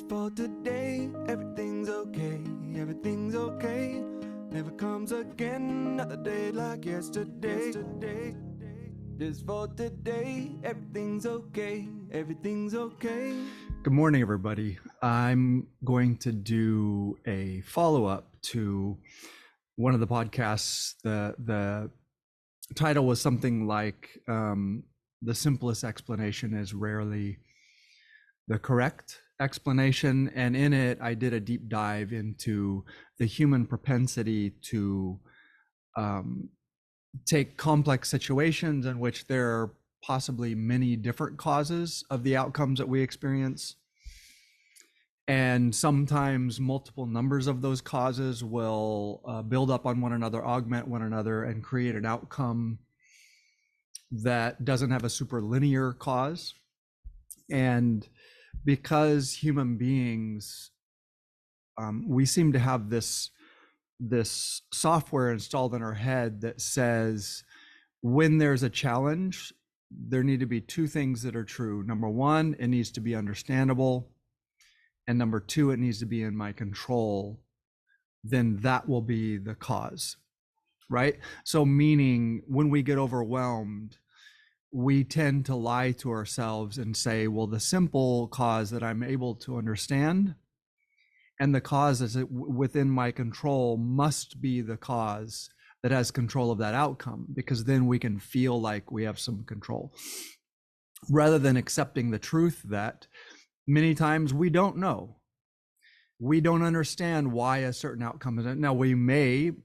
Just for today, everything's okay, everything's okay. Never comes again, another day like yesterday. Just for today, everything's okay, everything's okay. Good morning, everybody. I'm going to do a follow-up to one of the podcasts. The title was something like the simplest explanation is rarely the correct explanation. And in it, I did a deep dive into the human propensity to take complex situations in which there are possibly many different causes of the outcomes that we experience. And sometimes multiple numbers of those causes will build up on one another, augment one another, and create an outcome that doesn't have a super linear cause. And because human beings, we seem to have this software installed in our head that says when there's a challenge, there need to be two things that are true. Number one, it needs to be understandable. And number two, it needs to be in my control. Then that will be the cause, right? So meaning when we get overwhelmed, we tend to lie to ourselves and say, well, the simple cause that I'm able to understand and the cause is within my control must be the cause that has control of that outcome, because then we can feel like we have some control, rather than accepting the truth that many times we don't know. We don't understand why a certain outcome is. Now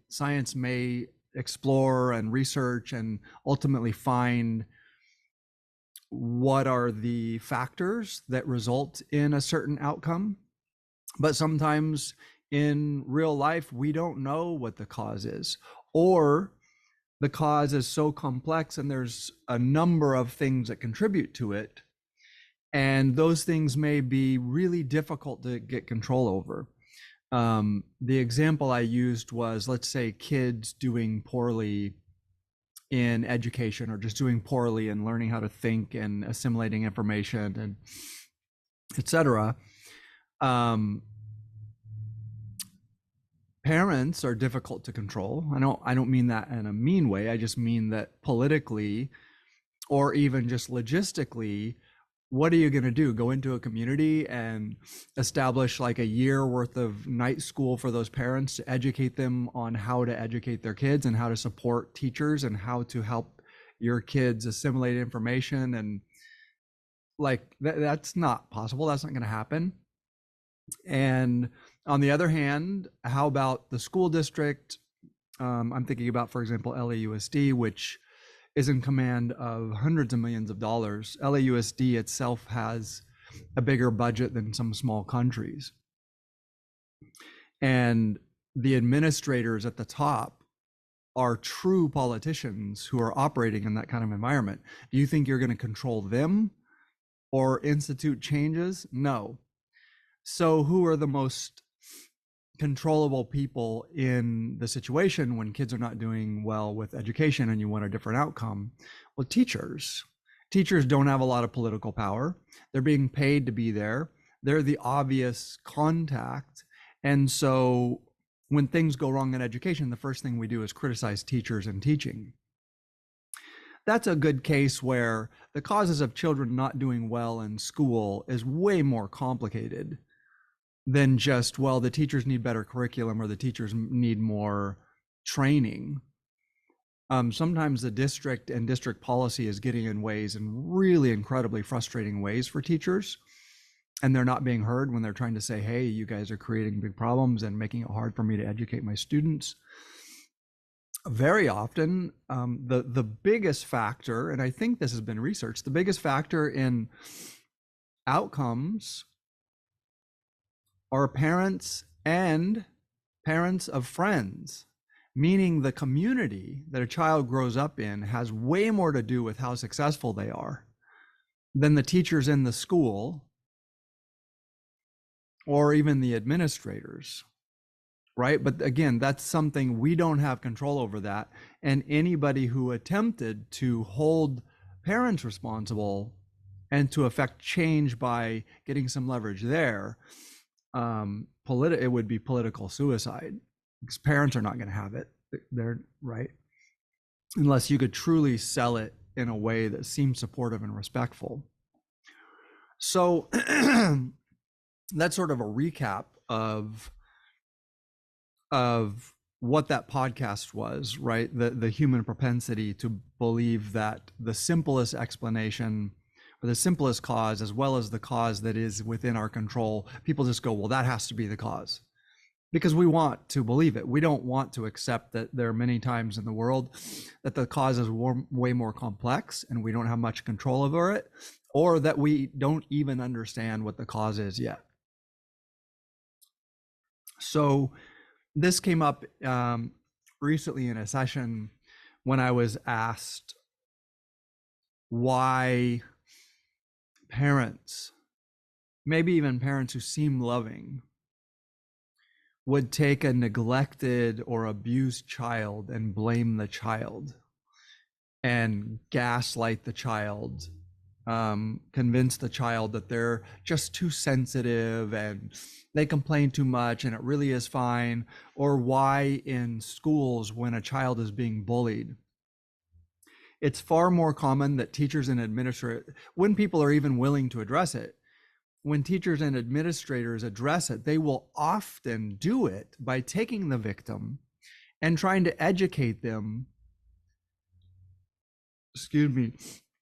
science may explore and research and ultimately find what are the factors that result in a certain outcome. But sometimes in real life, we don't know what the cause is, or the cause is so complex and there's a number of things that contribute to it. And those things may be really difficult to get control over. The example I used was, let's say, kids doing poorly in education, or just doing poorly in learning how to think and assimilating information, and et cetera. Parents are difficult to control. I don't mean that in a mean way. I just mean that politically, or even just logistically, what are you going to do? Go into a community and establish like a year worth of night school for those parents to educate them on how to educate their kids and how to support teachers and how to help your kids assimilate information? And like that's not possible. That's not going to happen. And on the other hand, how about the school district? I'm thinking about, for example, LAUSD, which is in command of hundreds of millions of dollars. LAUSD itself has a bigger budget than some small countries. And the administrators at the top are true politicians who are operating in that kind of environment. Do you think you're going to control them or institute changes? No. So who are the most controllable people in the situation when kids are not doing well with education and you want a different outcome? Well, teachers don't have a lot of political power. They're being paid to be there. They're the obvious contact. And so when things go wrong in education, the first thing we do is criticize teachers and teaching. That's a good case where the causes of children not doing well in school is way more complicated than just, well, the teachers need better curriculum or the teachers need more training. Sometimes the district and district policy is getting in ways, in really incredibly frustrating ways for teachers. And they're not being heard when they're trying to say, hey, you guys are creating big problems and making it hard for me to educate my students. Very often, the biggest factor, and I think this has been researched, the biggest factor in outcomes are parents and parents of friends, meaning the community that a child grows up in has way more to do with how successful they are than the teachers in the school or even the administrators, right? But again, that's something we don't have control over that. And anybody who attempted to hold parents responsible and to affect change by getting some leverage there, it would be political suicide, because parents are not going to have it. They're right, unless you could truly sell it in a way that seems supportive and respectful. So that's sort of a recap of what that podcast was, right? The human propensity to believe that the simplest explanation or the simplest cause, as well as the cause that is within our control, people just go, well, that has to be the cause, because we want to believe it. We don't want to accept that there are many times in the world that the cause is way more complex and we don't have much control over it, or that we don't even understand what the cause is yet. So this came up recently in a session when I was asked why parents, maybe even parents who seem loving, would take a neglected or abused child and blame the child and gaslight the child, convince the child that they're just too sensitive and they complain too much and it really is fine. Or why in schools, when a child is being bullied, it's far more common that teachers and administrators, when people are even willing to address it, when teachers and administrators address it, they will often do it by taking the victim and trying to educate them,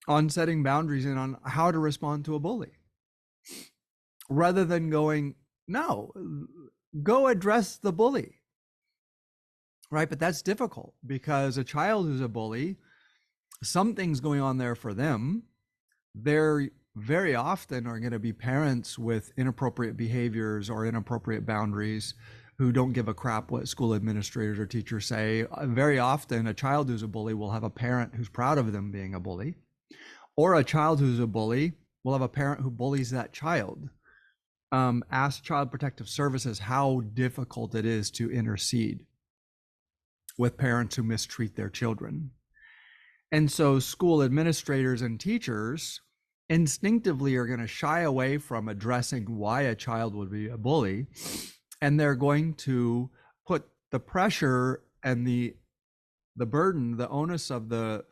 on setting boundaries and on how to respond to a bully, rather than going, no, go address the bully, right? But that's difficult, because a child who's a bully, something's going on there for them. They're very often are going to be parents with inappropriate behaviors or inappropriate boundaries who don't give a crap what school administrators or teachers say. Very often a child who's a bully will have a parent who's proud of them being a bully, or a child who's a bully will have a parent who bullies that child. Ask Child Protective Services how difficult it is to intercede with parents who mistreat their children. And so school administrators and teachers instinctively are going to shy away from addressing why a child would be a bully, and they're going to put the pressure and the burden, the onus of the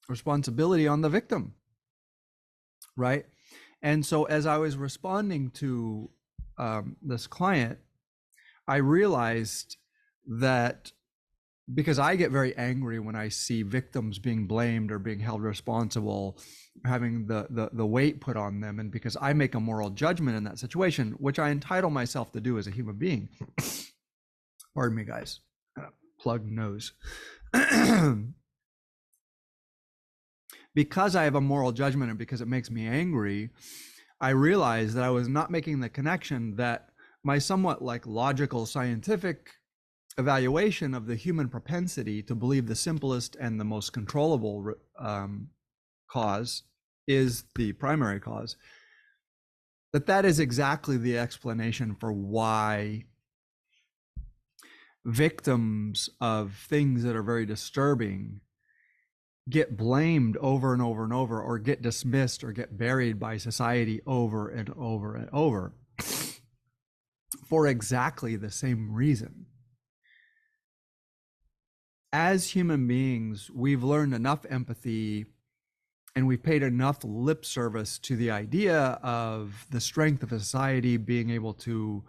responsibility on the victim, right? And so as I was responding to this client, I realized that, because I get very angry when I see victims being blamed or being held responsible, having the weight put on them, and because I make a moral judgment in that situation, which I entitle myself to do as a human being. Pardon me, guys. Plugged nose. Because I have a moral judgment and because it makes me angry, I realized that I was not making the connection that my somewhat like logical scientific evaluation of the human propensity to believe the simplest and the most controllable cause is the primary cause, that is exactly the explanation for why victims of things that are very disturbing get blamed over and over and over, or get dismissed or get buried by society over and over and over, for exactly the same reason. As human beings, we've learned enough empathy and we've paid enough lip service to the idea of the strength of a society being able to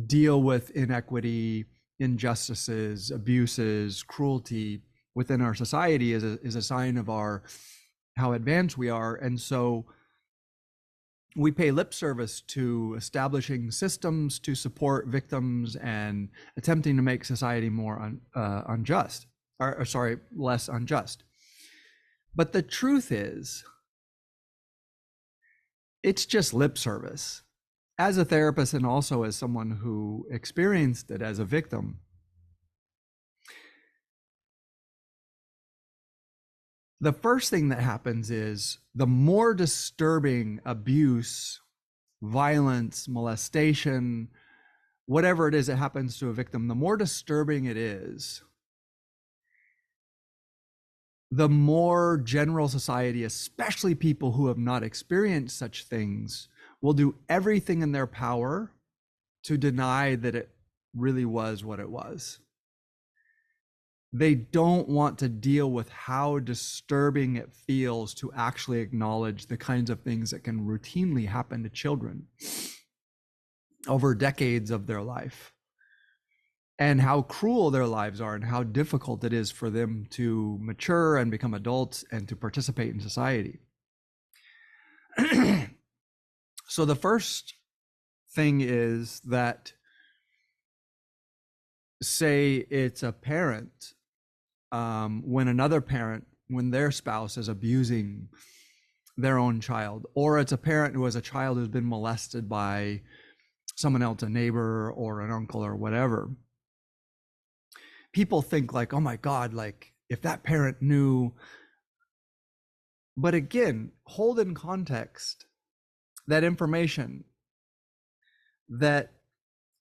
deal with inequity, injustices, abuses, cruelty within our society is a sign of how advanced we are. And so we pay lip service to establishing systems to support victims and attempting to make society more unjust, or sorry, less unjust. But the truth is, it's just lip service. As a therapist and also as someone who experienced it as a victim, the first thing that happens is the more disturbing abuse, violence, molestation, whatever it is that happens to a victim, the more disturbing it is, the more general society, especially people who have not experienced such things, will do everything in their power to deny that it really was what it was. They don't want to deal with how disturbing it feels to actually acknowledge the kinds of things that can routinely happen to children over decades of their life, and how cruel their lives are, and how difficult it is for them to mature and become adults and to participate in society. So the first thing is that, say it's a parent, when another parent, when their spouse is abusing their own child, or it's a parent who has a child who's been molested by someone else, a neighbor or an uncle or whatever, people think like, oh my God, like if that parent knew. But again, hold in context that information that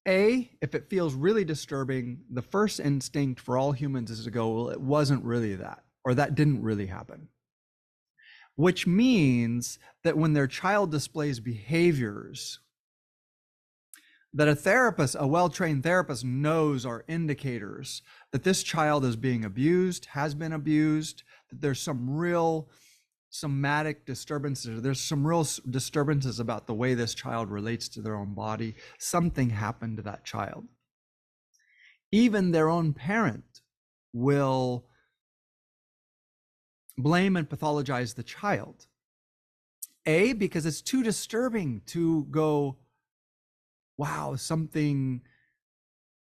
if it feels really disturbing, the first instinct for all humans is to go, well, it wasn't really that, or that didn't really happen. Which means that when their child displays behaviors that a therapist, a well-trained therapist, knows are indicators that this child is being abused, has been abused, that there's some real somatic disturbances, there's some real disturbances about the way this child relates to their own body, something happened to that child. Even their own parent will blame and pathologize the child. Because it's too disturbing to go, wow, something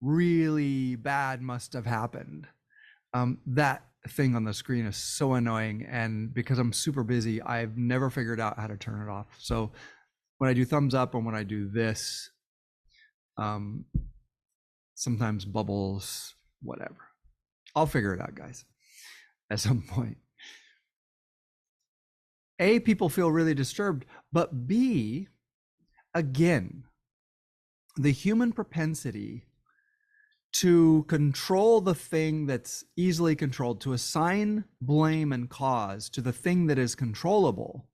really bad must have happened. That thing on the screen is so annoying, and because I'm super busy, I've never figured out how to turn it off. So when I do thumbs up and when I do this, sometimes bubbles, whatever. I'll figure it out, guys, at some point. People feel really disturbed, but B, again, the human propensity to control the thing that's easily controlled, to assign blame and cause to the thing that is controllable,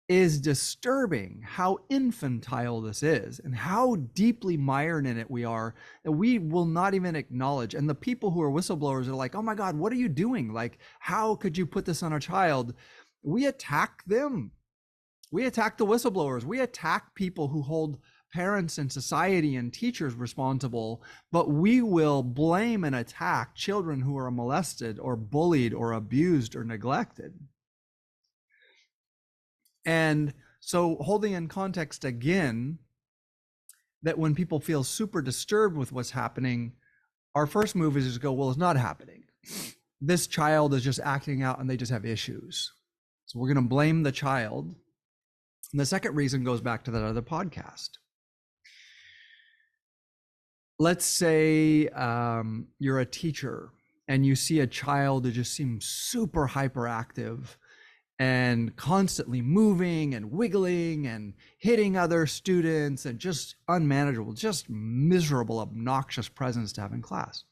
is disturbing. How infantile this is, and how deeply mired in it we are, that we will not even acknowledge. And the people who are whistleblowers are like, oh my God, what are you doing? Like, how could you put this on a child? We attack them. We attack the whistleblowers. We attack people who hold parents and society and teachers responsible, but we will blame and attack children who are molested or bullied or abused or neglected. And so, holding in context again, that when people feel super disturbed with what's happening, our first move is to go, well, it's not happening. This child is just acting out and they just have issues. So we're going to blame the child. And the second reason goes back to that other podcast. Let's say you're a teacher and you see a child who just seems super hyperactive and constantly moving and wiggling and hitting other students and just unmanageable, just miserable, obnoxious presence to have in class.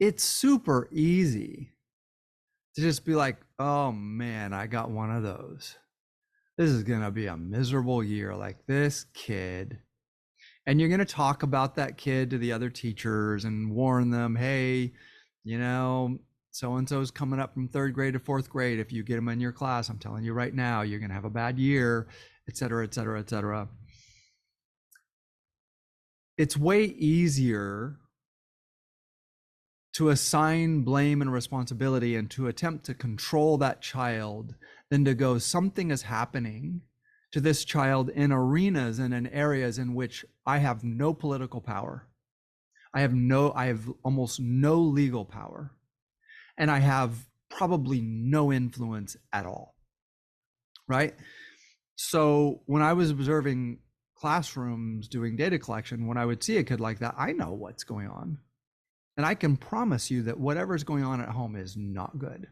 It's super easy to just be like, oh man, I got one of those. This is going to be a miserable year, like this kid. And you're going to talk about that kid to the other teachers and warn them, hey, you know, so-and-so's coming up from third grade to fourth grade. If you get them in your class, I'm telling you right now, you're going to have a bad year, et cetera, et cetera, et cetera. It's way easier to assign blame and responsibility and to attempt to control that child than to go, something is happening to this child in arenas and in areas in which I have no political power. I have almost no legal power. And I have probably no influence at all, right? So when I was observing classrooms doing data collection, when I would see a kid like that, I know what's going on. And I can promise you that whatever's going on at home is not good.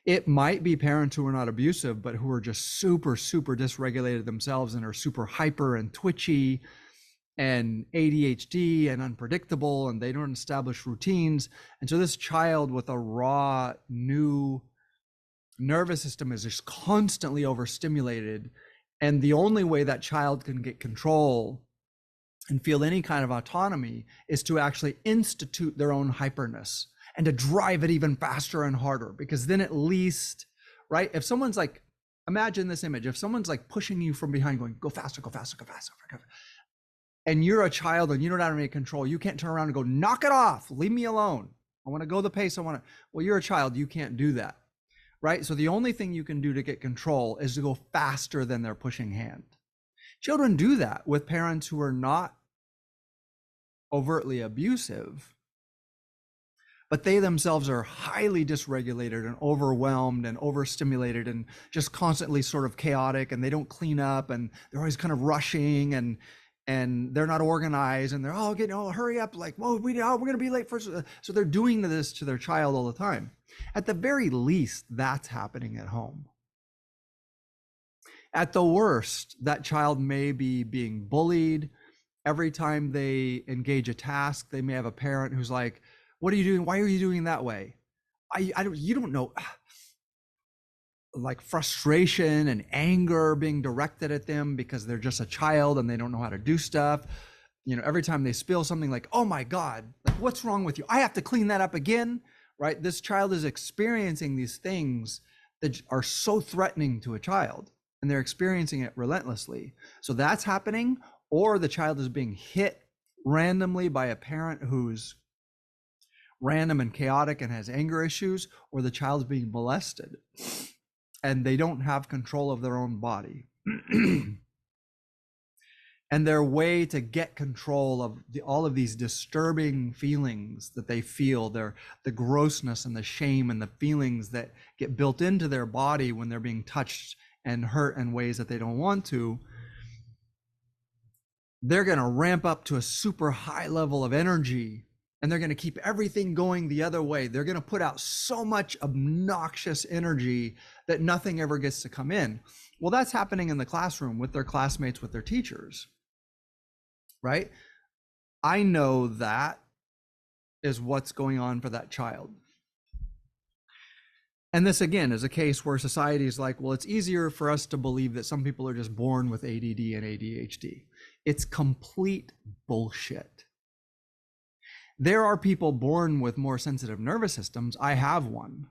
It might be parents who are not abusive, but who are just super, super dysregulated themselves and are super hyper and twitchy and ADHD and unpredictable, and they don't establish routines. And so this child with a raw, new nervous system is just constantly overstimulated. And the only way that child can get control and feel any kind of autonomy is to actually institute their own hyperness and to drive it even faster and harder. Because then at least, right, if someone's like, imagine this image, if someone's like pushing you from behind going, go faster, go faster, go faster, go faster, and you're a child and you don't have any control, you can't turn around and go, knock it off, leave me alone, I want to go the pace I want to. Well, you're a child, you can't do that, right? So the only thing you can do to get control is to go faster than their pushing hand. Children do that with parents who are not overtly abusive, but they themselves are highly dysregulated and overwhelmed and overstimulated and just constantly sort of chaotic, and they don't clean up, and they're always kind of rushing, and they're not organized, and they're all getting, oh, hurry up, like, whoa, we're gonna be late for. So they're doing this to their child all the time. At the very least, that's happening at home. At the worst, that child may be being bullied. Every time they engage a task, they may have a parent who's like, what are you doing? Why are you doing that way? You don't know. Like frustration and anger being directed at them because they're just a child and they don't know how to do stuff. You know, every time they spill something, like, oh my God, like, what's wrong with you? I have to clean that up again, right? This child is experiencing these things that are so threatening to a child, and they're experiencing it relentlessly. So that's happening, or the child is being hit randomly by a parent who's random and chaotic and has anger issues, or the child's being molested and they don't have control of their own body. And their way to get control of all of these disturbing feelings that they feel, the grossness and the shame and the feelings that get built into their body when they're being touched and hurt in ways that they don't want to, they're going to ramp up to a super high level of energy, and they're going to keep everything going the other way. They're going to put out so much obnoxious energy that nothing ever gets to come in. Well, that's happening in the classroom with their classmates, with their teachers, right? I know that is what's going on for that child. And this, again, is a case where society is like, well, it's easier for us to believe that some people are just born with ADD and ADHD. It's complete bullshit. There are people born with more sensitive nervous systems. I have one.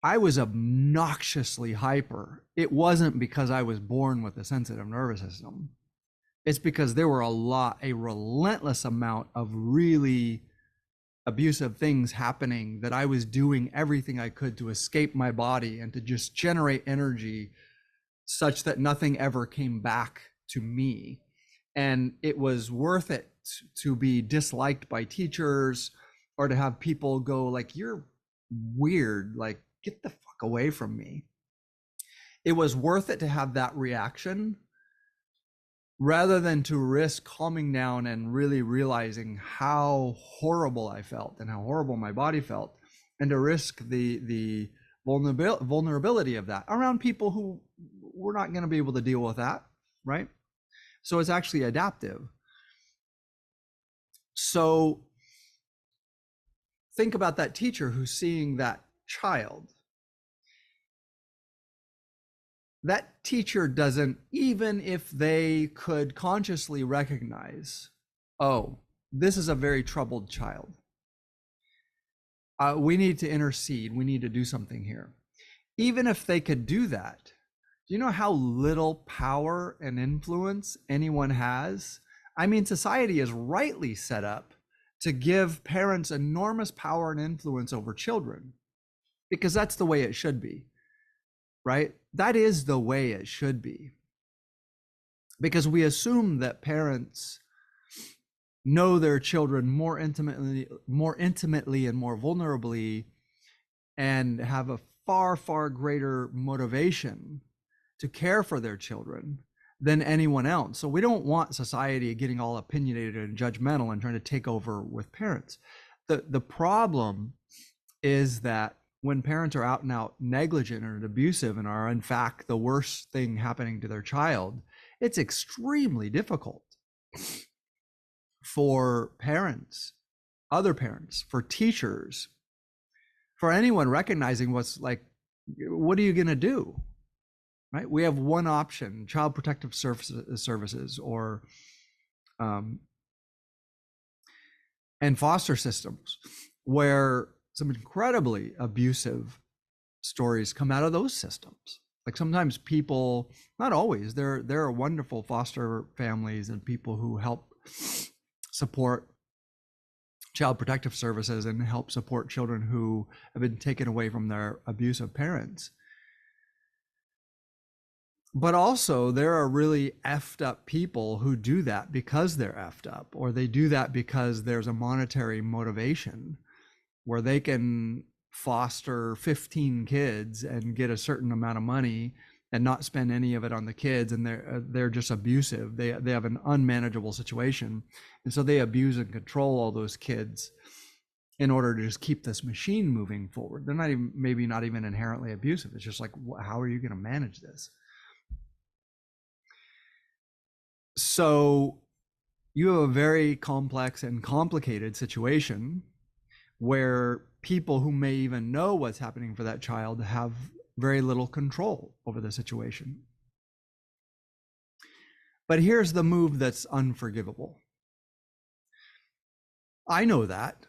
I was obnoxiously hyper. It wasn't because I was born with a sensitive nervous system. It's because there were a relentless amount of really abusive things happening that I was doing everything I could to escape my body and to just generate energy such that nothing ever came back to me. And it was worth it to be disliked by teachers, or to have people go like, you're weird, like, get the fuck away from me. It was worth it to have that reaction rather than to risk calming down and really realizing how horrible I felt and how horrible my body felt, and to risk the vulnerability of that around people who were not going to be able to deal with that, right? So it's actually adaptive. So think about that teacher who's seeing that child. That teacher doesn't, even if they could consciously recognize, oh, this is a very troubled child. We need to intercede. We need to do something here. Even if they could do that, do you know how little power and influence anyone has? I mean, society is rightly set up to give parents enormous power and influence over children, because that's the way it should be, right? That is the way it should be, because we assume that parents know their children more intimately and more vulnerably, and have a far, far greater motivation to care for their children than anyone else. So we don't want society getting all opinionated and judgmental and trying to take over with parents. The problem is that when parents are out and out negligent and abusive and are in fact the worst thing happening to their child, It's extremely difficult for parents, other parents, for teachers, for anyone recognizing what's like, what are you going to do? Right? We have one option: child protective services, or and foster systems, where some incredibly abusive stories come out of those systems. Like sometimes people, not always, there are wonderful foster families and people who help support child protective services and help support children who have been taken away from their abusive parents. But also there are really effed up people who do that because they're effed up, or they do that because there's a monetary motivation where they can foster 15 kids and get a certain amount of money and not spend any of it on the kids, and they're just abusive. They have an unmanageable situation, and so they abuse and control all those kids in order to just keep this machine moving forward. They're not even, maybe not even inherently abusive. It's just like, how are you going to manage this? So you have a very complex and complicated situation where people who may even know what's happening for that child have very little control over the situation. But here's the move that's unforgivable. I know that.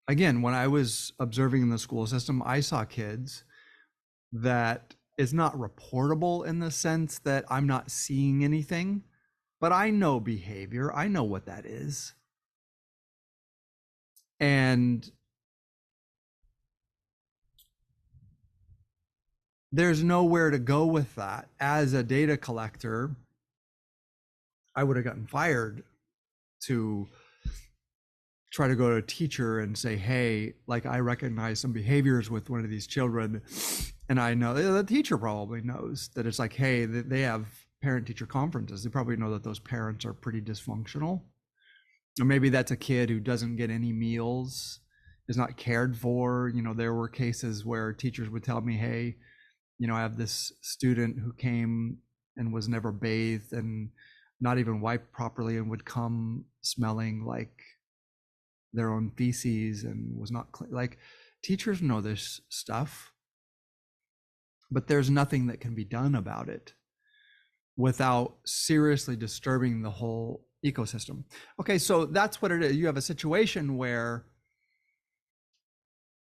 Again, when I was observing in the school system, I saw kids that is not reportable in the sense that I'm not seeing anything, but I know behavior. I know what that is. And there's nowhere to go with that. As a data collector, I would have gotten fired to try to go to a teacher and say, hey, like, I recognize some behaviors with one of these children. And I know the teacher probably knows that it's like, hey, they have parent teacher conferences. They probably know that those parents are pretty dysfunctional. Or maybe that's a kid who doesn't get any meals, is not cared for. You know, there were cases where teachers would tell me, hey, you know, I have this student who came and was never bathed and not even wiped properly and would come smelling like their own feces and was not clean. Like, teachers know this stuff, but there's nothing that can be done about it without seriously disturbing the whole ecosystem. Okay, so that's what it is. You have a situation where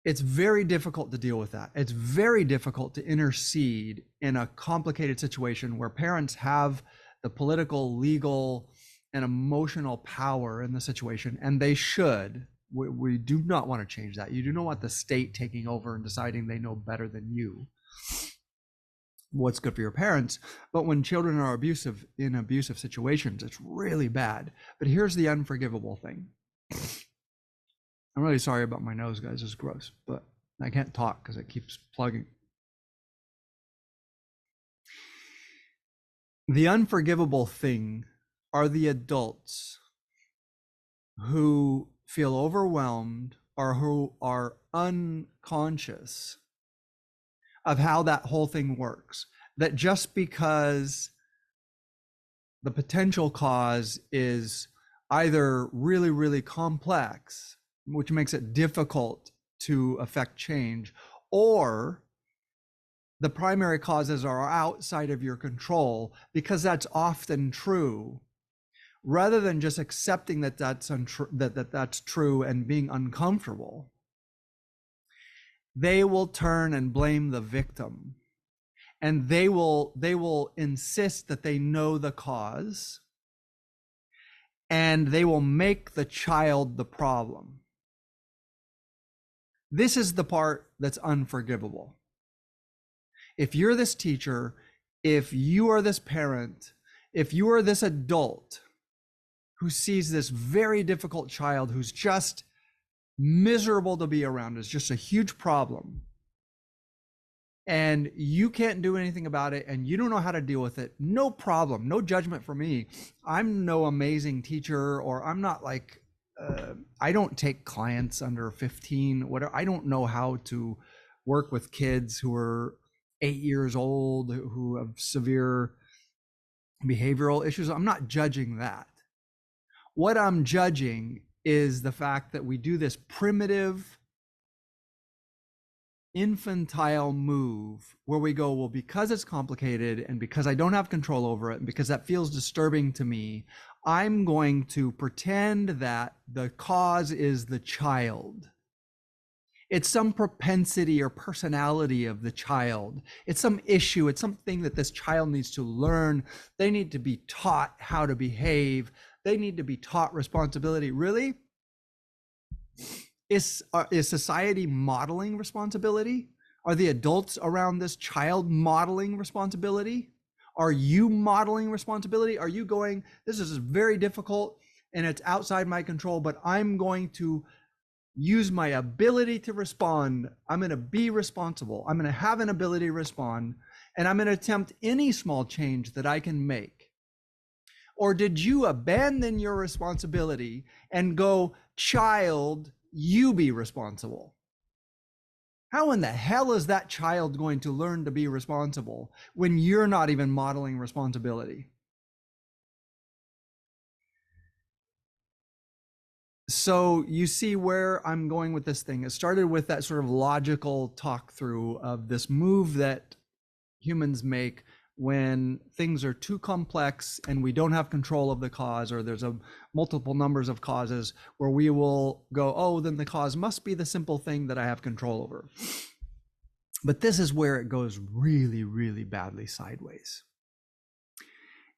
it's very difficult to deal with that. It's very difficult to intercede in a complicated situation where parents have the political, legal, and emotional power in the situation, and they should. We do not want to change that. You do not want the state taking over and deciding they know better than you what's good for your parents. But when children are in abusive situations, it's really bad. But here's the unforgivable thing. I'm really sorry about my nose, guys. It's gross, but I can't talk because it keeps plugging. The unforgivable thing are the adults who feel overwhelmed or who are unconscious of how that whole thing works. That just because the potential cause is either really, really complex, which makes it difficult to affect change, or the primary causes are outside of your control, because that's often true, rather than just accepting that that's true and being uncomfortable, they will turn and blame the victim, and they will insist that they know the cause, and they will make the child the problem. This is the part that's unforgivable. If you're this teacher, if you are this parent, if you are this adult who sees this very difficult child who's just miserable to be around, is just a huge problem, and you can't do anything about it and you don't know how to deal with it, no problem, no judgment for me. I'm no amazing teacher, or I'm not like, I don't take clients under 15, whatever. I don't know how to work with kids who are 8 years old who have severe behavioral issues. I'm not judging that. What I'm judging is the fact that we do this primitive, infantile move where we go, well, because it's complicated and because I don't have control over it and because that feels disturbing to me, I'm going to pretend that the cause is the child. It's some propensity or personality of the child. It's some issue. It's something that this child needs to learn. They need to be taught how to behave. They need to be taught responsibility. Really? Is society modeling responsibility? Are the adults around this child modeling responsibility? Are you modeling responsibility? Are you going, this is very difficult and it's outside my control, but I'm going to use my ability to respond. I'm going to be responsible. I'm going to have an ability to respond, and I'm going to attempt any small change that I can make. Or did you abandon your responsibility and go, child, you be responsible? How in the hell is that child going to learn to be responsible when you're not even modeling responsibility? So you see where I'm going with this thing. It started with that sort of logical talk through of this move that humans make when things are too complex and we don't have control of the cause, or there's a multiple numbers of causes, where we will go, oh, then the cause must be the simple thing that I have control over. But this is where it goes really, really badly sideways,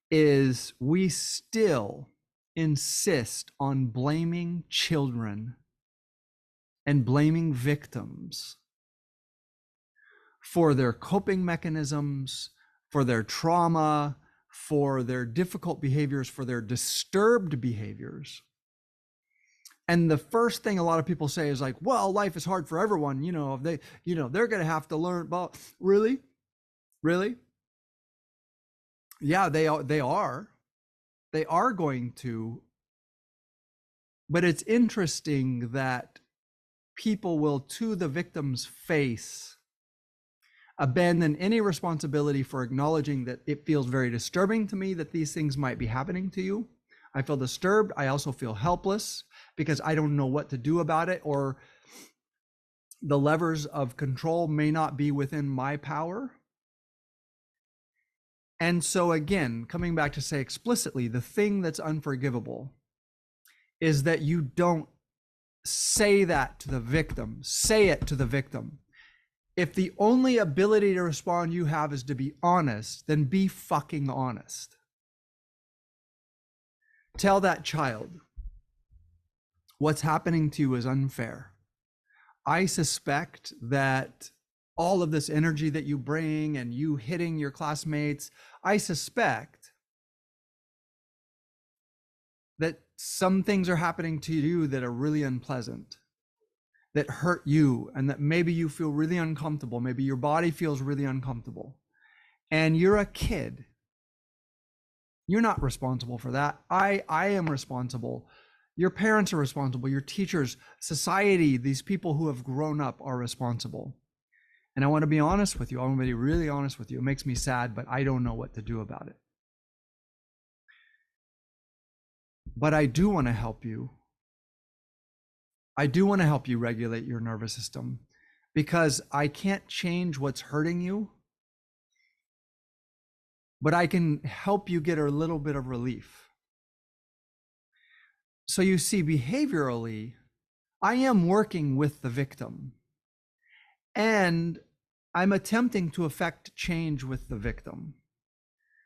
is we still insist on blaming children and blaming victims for their coping mechanisms, for their trauma, for their difficult behaviors, for their disturbed behaviors. And the first thing a lot of people say is like, well, life is hard for everyone. They're going to have to learn about, really? Yeah, they are going to. But it's interesting that people will, to the victim's face, abandon any responsibility for acknowledging that it feels very disturbing to me that these things might be happening to you. I feel disturbed. I also feel helpless because I don't know what to do about it, or the levers of control may not be within my power. And so again, coming back to say explicitly, the thing that's unforgivable is that you don't say that to the victim. Say it to the victim. If the only ability to respond you have is to be honest, then be fucking honest. Tell that child, what's happening to you is unfair. I suspect that all of this energy that you bring and you hitting your classmates, I suspect that some things are happening to you that are really unpleasant, that hurt you, and that maybe you feel really uncomfortable. Maybe your body feels really uncomfortable. And you're a kid. You're not responsible for that. I am responsible. Your parents are responsible. Your teachers, society, these people who have grown up are responsible. And I want to be honest with you. I want to be really honest with you. It makes me sad, but I don't know what to do about it. But I do want to help you. I do want to help you regulate your nervous system, because I can't change what's hurting you, but I can help you get a little bit of relief. So you see, behaviorally, I am working with the victim, and I'm attempting to affect change with the victim.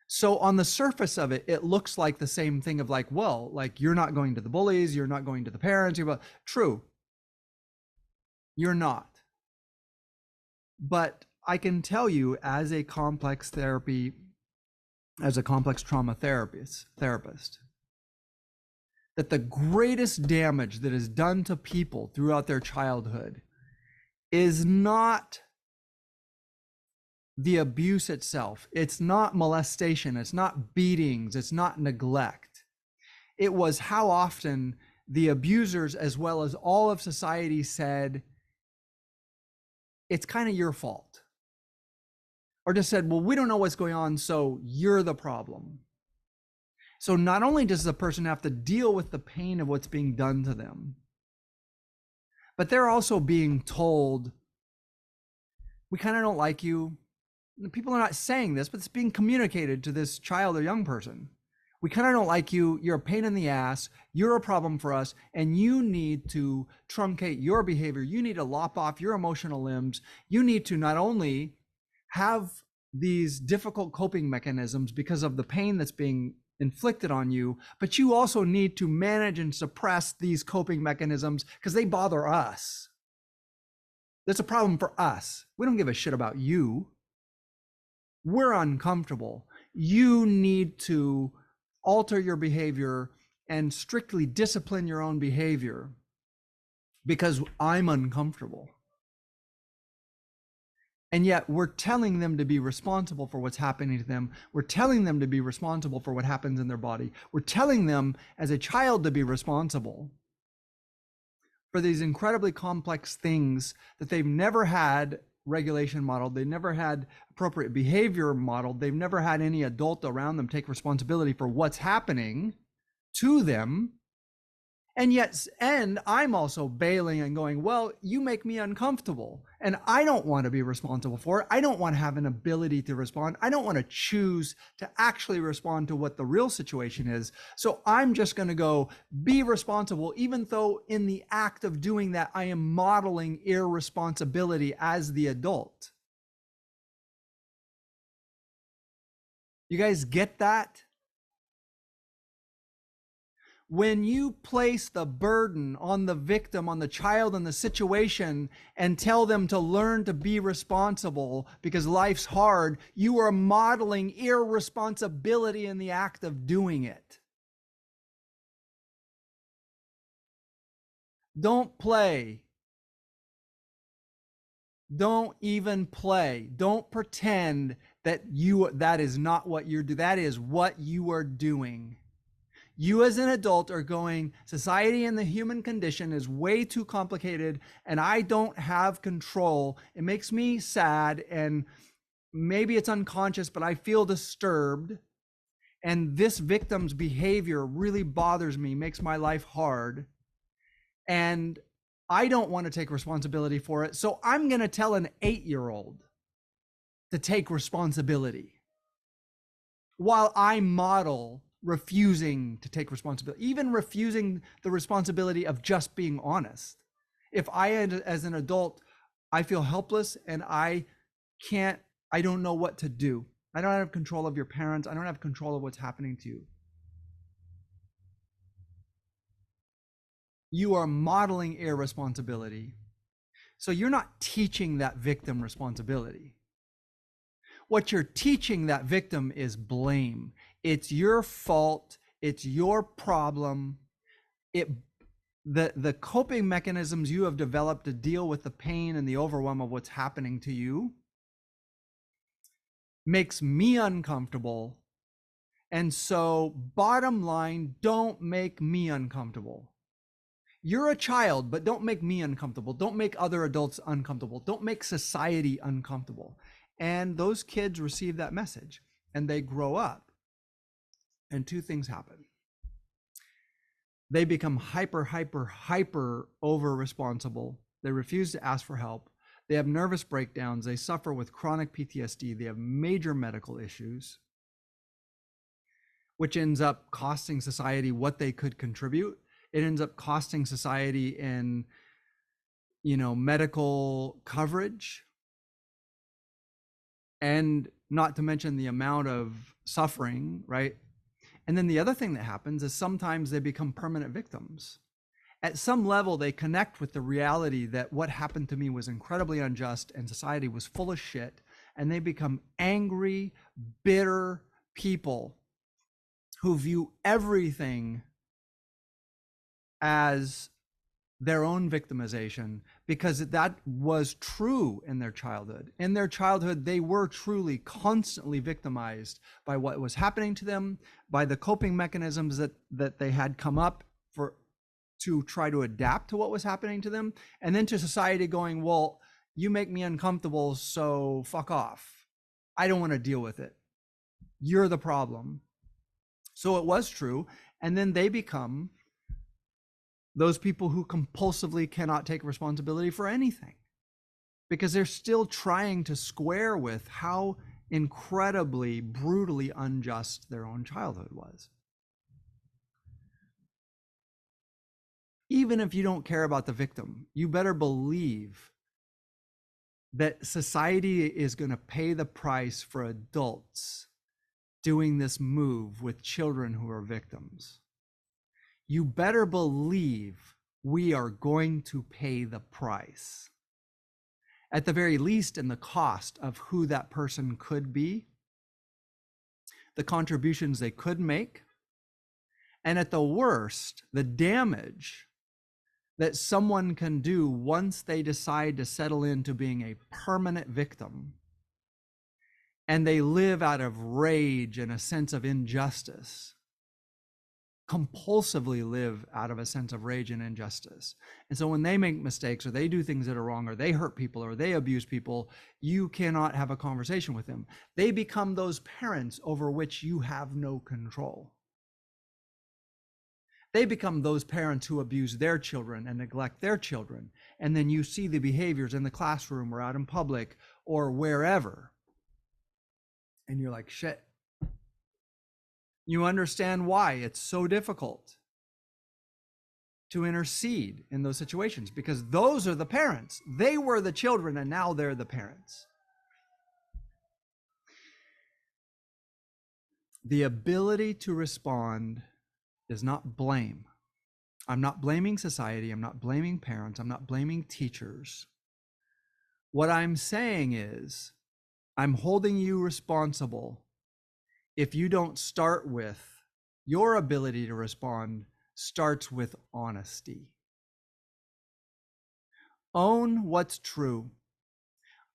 So on the surface of it, it looks like the same thing of like, well, like you're not going to the bullies, you're not going to the parents. True, you're not. But I can tell you, as a complex trauma therapist, that the greatest damage that is done to people throughout their childhood is not the abuse itself. It's not molestation. It's not beatings. It's not neglect. It was how often the abusers, as well as all of society, said, it's kind of your fault. or just said, well, we don't know what's going on, so you're the problem. So not only does the person have to deal with the pain of what's being done to them, but they're also being told, we kind of don't like you. People are not saying this, but it's being communicated to this child or young person. We kind of don't like you. You're a pain in the ass. You're a problem for us. And you need to truncate your behavior. You need to lop off your emotional limbs. You need to not only have these difficult coping mechanisms because of the pain that's being inflicted on you, but you also need to manage and suppress these coping mechanisms because they bother us. That's a problem for us. We don't give a shit about you. We're uncomfortable. You need to alter your behavior and strictly discipline your own behavior because I'm uncomfortable. And yet we're telling them to be responsible for what's happening to them. We're telling them to be responsible for what happens in their body. We're telling them as a child to be responsible for these incredibly complex things that they've never had regulation modeled. They never had appropriate behavior modeled. They've never had any adult around them take responsibility for what's happening to them. And yet, and I'm also bailing and going, well, you make me uncomfortable and I don't want to be responsible for it. I don't want to have an ability to respond. I don't want to choose to actually respond to what the real situation is. So I'm just going to go be responsible, even though in the act of doing that, I am modeling irresponsibility as the adult. You guys get that? When you place the burden on the victim, on the child, and the situation, and tell them to learn to be responsible because life's hard, you are modeling irresponsibility in the act of doing it. Don't play. Don't even play. Don't pretend that that is not what you're doing. That is what you are doing. You as an adult are going, society and the human condition is way too complicated and I don't have control. It makes me sad and maybe it's unconscious, but I feel disturbed. And this victim's behavior really bothers me, makes my life hard. And I don't want to take responsibility for it. So I'm going to tell an 8-year-old to take responsibility while I model refusing to take responsibility, even refusing the responsibility of just being honest. If I, as an adult, I feel helpless and I don't know what to do. I don't have control of your parents. I don't have control of what's happening to you. You are modeling irresponsibility. So you're not teaching that victim responsibility. What you're teaching that victim is blame. It's your fault. It's your problem. The coping mechanisms you have developed to deal with the pain and the overwhelm of what's happening to you makes me uncomfortable. And so, bottom line, don't make me uncomfortable. You're a child, but don't make me uncomfortable. Don't make other adults uncomfortable. Don't make society uncomfortable. And those kids receive that message and they grow up. And two things happen. They become hyper over responsible. They refuse to ask for help. They have nervous breakdowns. They suffer with chronic PTSD. They have major medical issues, which ends up costing society what they could contribute. It ends up costing society in, medical coverage, and not to mention the amount of suffering, right? And then the other thing that happens is sometimes they become permanent victims. At some level, they connect with the reality that what happened to me was incredibly unjust and society was full of shit. And they become angry, bitter people who view everything as their own victimization, because that was true in their childhood. In their childhood, they were truly constantly victimized by what was happening to them, by the coping mechanisms that they had come up to try to adapt to what was happening to them, and then to society going, well, you make me uncomfortable, so fuck off. I don't want to deal with it. You're the problem. So it was true. And then they become those people who compulsively cannot take responsibility for anything because they're still trying to square with how incredibly, brutally unjust their own childhood was. Even if you don't care about the victim, you better believe that society is going to pay the price for adults doing this move with children who are victims. You better believe we are going to pay the price. At the very least, in the cost of who that person could be, the contributions they could make, and at the worst, the damage that someone can do once they decide to settle into being a permanent victim and they live out of rage and a sense of injustice, compulsively live out of a sense of rage and injustice. And so when they make mistakes or they do things that are wrong or they hurt people or they abuse people, you cannot have a conversation with them. They become those parents over which you have no control. They become those parents who abuse their children and neglect their children. And then you see the behaviors in the classroom or out in public or wherever. And you're like, shit. You understand why it's so difficult to intercede in those situations because those are the parents. They were the children and now they're the parents. The ability to respond is not blame. I'm not blaming society. I'm not blaming parents. I'm not blaming teachers. What I'm saying is I'm holding you responsible if you don't start with your ability to respond starts with honesty. Own what's true.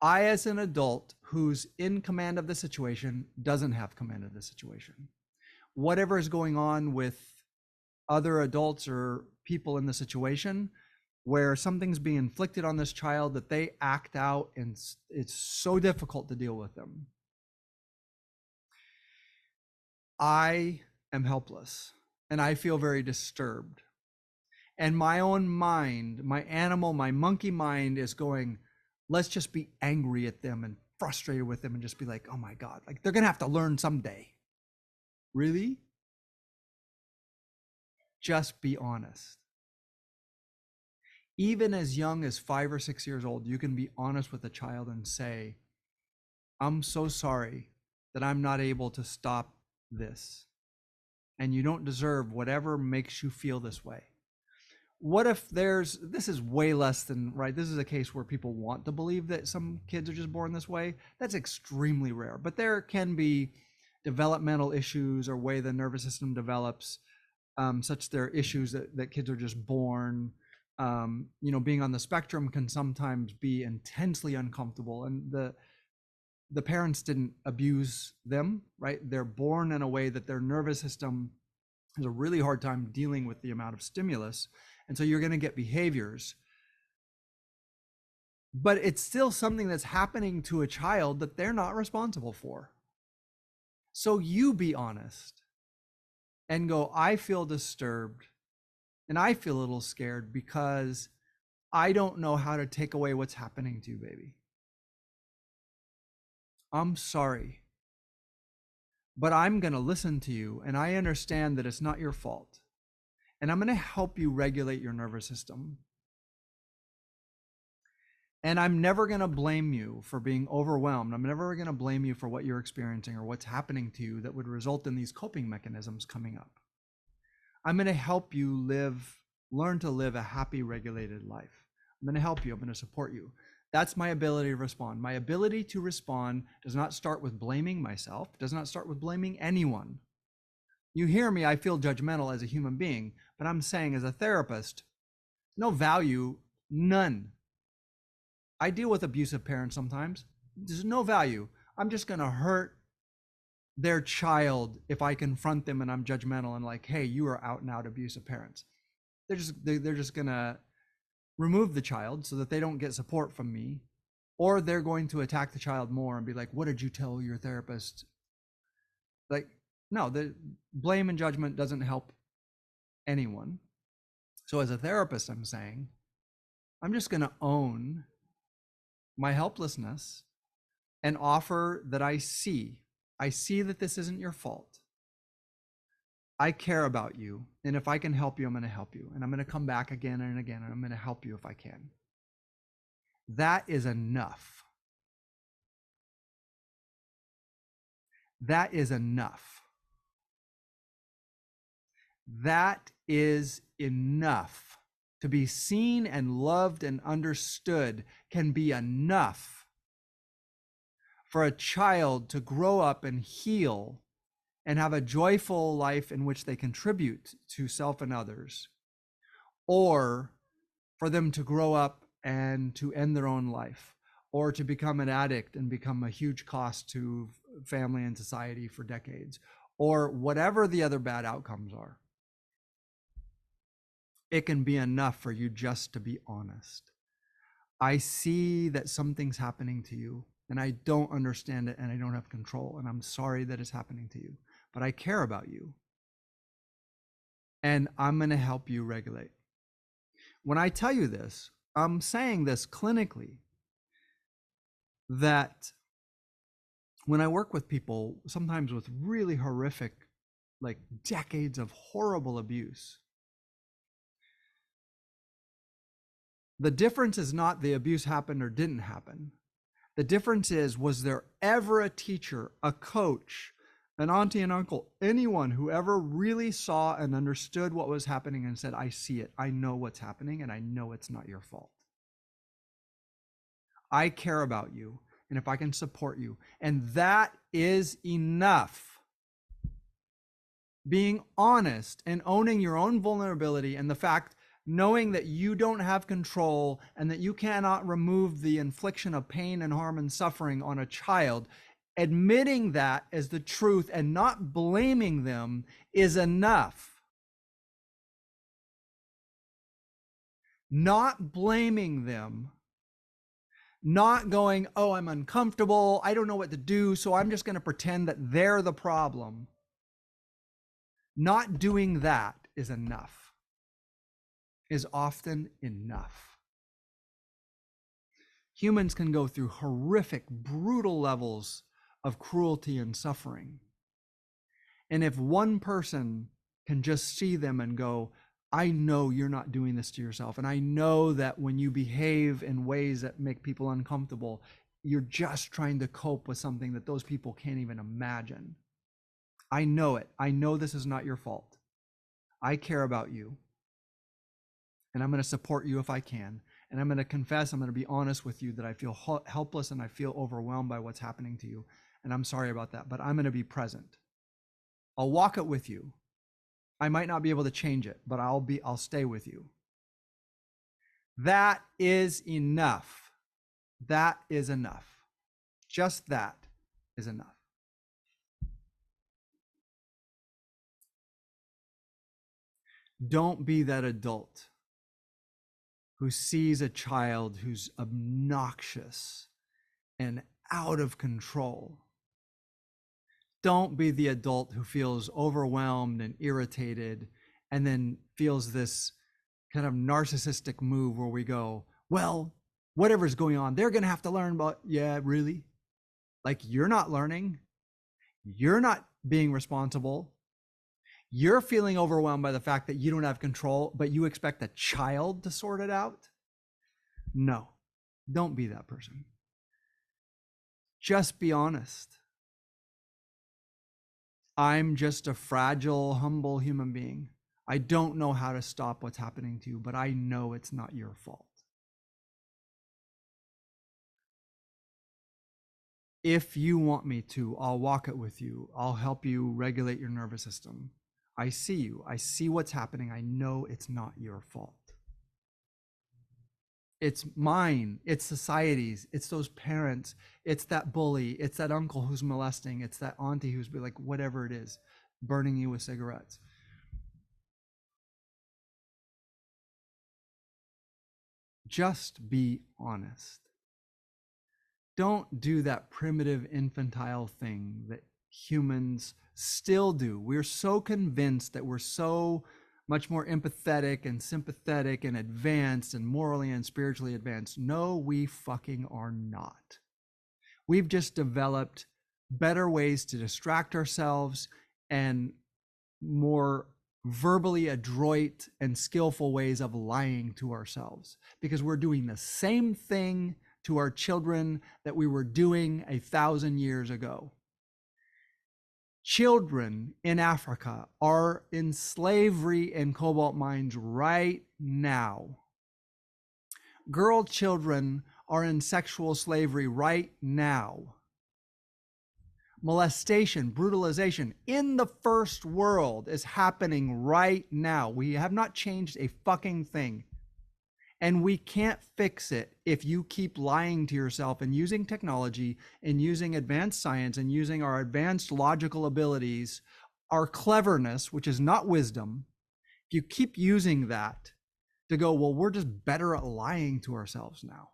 I, as an adult who's in command of the situation, doesn't have command of the situation. Whatever is going on with other adults or people in the situation where something's being inflicted on this child that they act out and it's so difficult to deal with them. I am helpless and I feel very disturbed. And my own mind, my animal, my monkey mind is going, let's just be angry at them and frustrated with them and just be like, oh my God, like they're going to have to learn someday. Really? Just be honest. Even as young as 5 or 6 years old, you can be honest with a child and say, I'm so sorry that I'm not able to stop this. And you don't deserve whatever makes you feel this way. What if this is way less than, right? This is a case where people want to believe that some kids are just born this way. That's extremely rare. But there can be developmental issues or way the nervous system develops, such there are issues that kids are just born. Being on the spectrum can sometimes be intensely uncomfortable. And the parents didn't abuse them, right? They're born in a way that their nervous system has a really hard time dealing with the amount of stimulus. And so you're going to get behaviors. But it's still something that's happening to a child that they're not responsible for. So you be honest and go, I feel disturbed and I feel a little scared because I don't know how to take away what's happening to you, baby. I'm sorry, but I'm going to listen to you and I understand that it's not your fault. And I'm going to help you regulate your nervous system. And I'm never going to blame you for being overwhelmed. I'm never going to blame you for what you're experiencing or what's happening to you that would result in these coping mechanisms coming up. I'm going to help you learn to live a happy, regulated life. I'm going to help you. I'm going to support you. That's my ability to respond. My ability to respond does not start with blaming myself. It does not start with blaming anyone. You hear me, I feel judgmental as a human being, but I'm saying as a therapist, no value, none. I deal with abusive parents sometimes. There's no value. I'm just going to hurt their child if I confront them and I'm judgmental and like, hey, you are out and out abusive parents. They're just going to remove the child so that they don't get support from me or they're going to attack the child more and be like, what did you tell your therapist? Like, no, the blame and judgment doesn't help anyone. So as a therapist, I'm saying, I'm just going to own my helplessness and offer that I see that this isn't your fault. I care about you. And if I can help you, I'm going to help you. And I'm going to come back again and again, and I'm going to help you if I can. That is enough. That is enough. That is enough. To be seen and loved and understood can be enough for a child to grow up and heal and have a joyful life in which they contribute to self and others, or for them to grow up and to end their own life, or to become an addict and become a huge cost to family and society for decades, or whatever the other bad outcomes are. It can be enough for you just to be honest. I see that something's happening to you, and I don't understand it, and I don't have control, and I'm sorry that it's happening to you, but I care about you, and I'm going to help you regulate. When I tell you this, I'm saying this clinically, that when I work with people, sometimes with really horrific, like decades of horrible abuse, the difference is not the abuse happened or didn't happen. The difference is, was there ever a teacher, a coach, an auntie and uncle, anyone who ever really saw and understood what was happening and said, I see it, I know what's happening, and I know it's not your fault. I care about you, and if I can support you, and that is enough. Being honest and owning your own vulnerability and the fact, knowing that you don't have control and that you cannot remove the infliction of pain and harm and suffering on a child, admitting that as the truth and not blaming them is enough. Not blaming them, not going, oh, I'm uncomfortable, I don't know what to do, so I'm just going to pretend that they're the problem. Not doing that is enough, is often enough. Humans can go through horrific, brutal levels of cruelty and suffering. And if one person can just see them and go, I know you're not doing this to yourself, and I know that when you behave in ways that make people uncomfortable, you're just trying to cope with something that those people can't even imagine. I know it. I know this is not your fault. I care about you, and I'm going to support you if I can. And I'm going to confess, I'm going to be honest with you that I feel helpless and I feel overwhelmed by what's happening to you. And I'm sorry about that, but I'm going to be present. I'll walk it with you. I might not be able to change it, but I'll stay with you. That is enough. That is enough. Just that is enough. Don't be that adult who sees a child who's obnoxious and out of control. Don't be the adult who feels overwhelmed and irritated and then feels this kind of narcissistic move where we go, well, whatever's going on, they're going to have to learn about, yeah, really? Like, you're not learning. You're not being responsible. You're feeling overwhelmed by the fact that you don't have control, but you expect a child to sort it out? No, don't be that person. Just be honest. I'm just a fragile, humble human being. I don't know how to stop what's happening to you, but I know it's not your fault. If you want me to, I'll walk it with you. I'll help you regulate your nervous system. I see you. I see what's happening. I know it's not your fault. It's mine. It's society's. It's those parents. It's that bully. It's that uncle who's molesting. It's that auntie who's like, whatever it is, burning you with cigarettes. Just be honest. Don't do that primitive infantile thing that humans still do. We're so convinced that we're so much more empathetic and sympathetic and advanced and morally and spiritually advanced. No, we fucking are not. We've just developed better ways to distract ourselves and more verbally adroit and skillful ways of lying to ourselves, because we're doing the same thing to our children that we were doing 1,000 years ago. Children in Africa are in slavery in cobalt mines right now. Girl children are in sexual slavery right now. Molestation, brutalization in the first world is happening right now. We have not changed a fucking thing. And we can't fix it if you keep lying to yourself and using technology and using advanced science and using our advanced logical abilities, our cleverness, which is not wisdom. If you keep using that to go, well, we're just better at lying to ourselves now.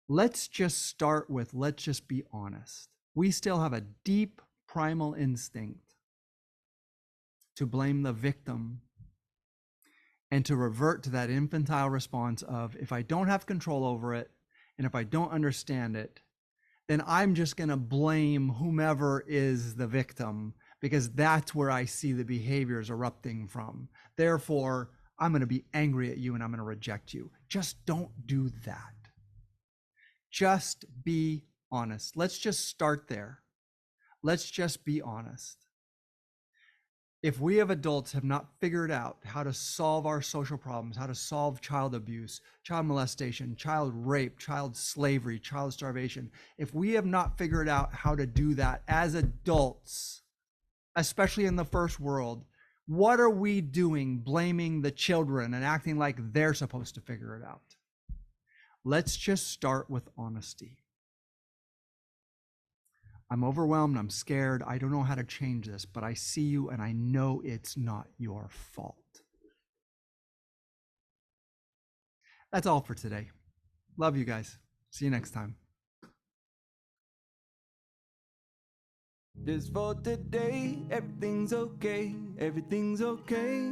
Let's just start with, let's just be honest. We still have a deep primal instinct to blame the victim and to revert to that infantile response of, if I don't have control over it and if I don't understand it, then I'm just going to blame whomever is the victim, because that's where I see the behaviors erupting from. Therefore, I'm going to be angry at you and I'm going to reject you. Just don't do that. Just be honest. Let's just start there. Let's just be honest. If we as adults have not figured out how to solve our social problems, how to solve child abuse, child molestation, child rape, child slavery, child starvation, if we have not figured out how to do that as adults, especially in the first world, what are we doing blaming the children and acting like they're supposed to figure it out? Let's just start with honesty. I'm overwhelmed, I'm scared, I don't know how to change this, but I see you and I know it's not your fault. That's all for today. Love you guys. See you next time. Just for today, everything's okay, everything's okay.